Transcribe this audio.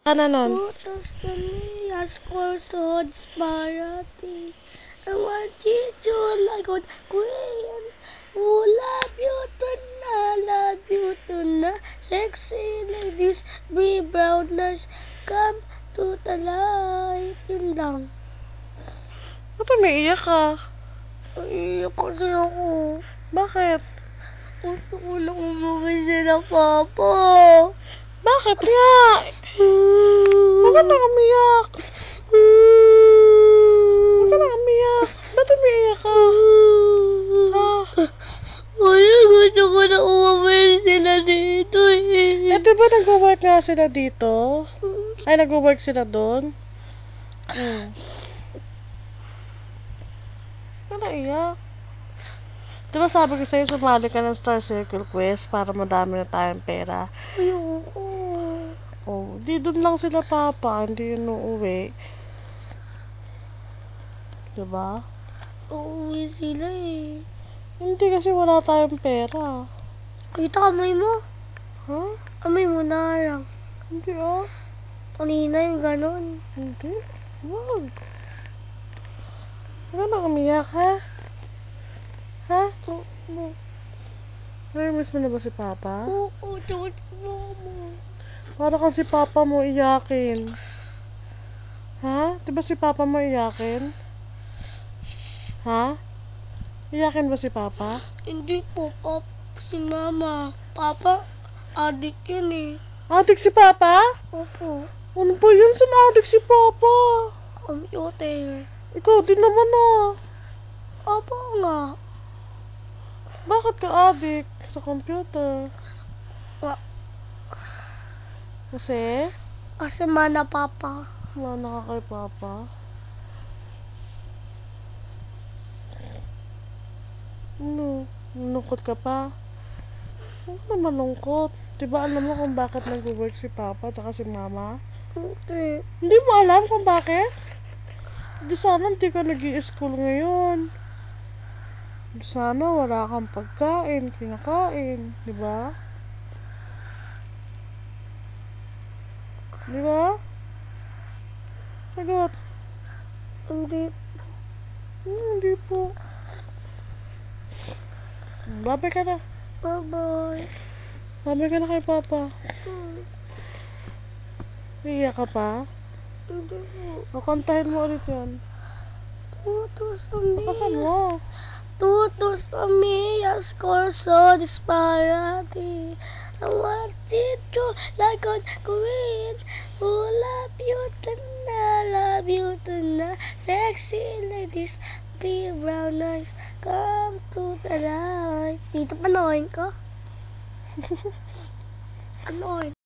Ano nun? Putos kami, askol sa disparity. I want you to like a queen. Oh, love you tonight. Sexy ladies, be brown nice. Come to the light. Yun lang. Ba't umiiyak ka? Iiyak kasi ako. Bakit? Gusto ko na umuwi sila, Papa. Bakit nga? Bakit na umiyak? Bakit na umiyak? Ba't umiiyak ka? Ha? Wala, gusto ko na umuwi sila dito eh. Eh, diba nag-work nga sila dito? Ay, nag-work sila doon? Ba't naiyak? Diba sabi ko sa'yo, sumali ka ng Star Circle Quest para madami na tayong pera? Ayoko. Oh, di doon lang sila, Papa. Hindi yun uuwi. Diba? Uuwi sila eh. Hindi kasi wala tayong pera. Kita kamay mo. Ha? Kamay mo na lang. Hindi ah. Kanina yung ganon. Hindi. Wag. Wala na umiyak, ha? Ha? Oo. Nami-miss mo na ba si Papa? Oo, George Mama. Para kang si Papa mo iyakin. Ha? Diba si Papa mo iyakin? Ha? Iyakin ba si Papa? Hindi po, Papa. Si Mama. Papa, adik yun eh. Adik si Papa? Opo. Ano ba yun? Saan adik si Papa? Computer. Ikaw din naman ah. Opo nga. Bakit ka adik sa computer? Kasi? Kasi mana, Papa. Mana ka kay Papa? Ano? Malungkot ka pa? Huwag na malungkot. Diba alam mo kung bakit nag-work si Papa at si Mama? Hindi. Hindi mo alam kung bakit? Di sana hindi ka nag-i-school ngayon. Di sana wala kang pagkain, kinakain. Diba? Diba? Sagot. Hindi. Hindi po. Babay ka na. Bye-bye. Babay ka na kay Papa. Iiyak ka pa? Hindi po. O, kantahin mo ulit yan. Tutos kami. Bakasan mo. Tutos kami, score so disparity. I want you to like a queen. Oh, love you tonight. Sexy ladies, be brown eyes. Come to the light. Dito, panoorin ko. Panoorin.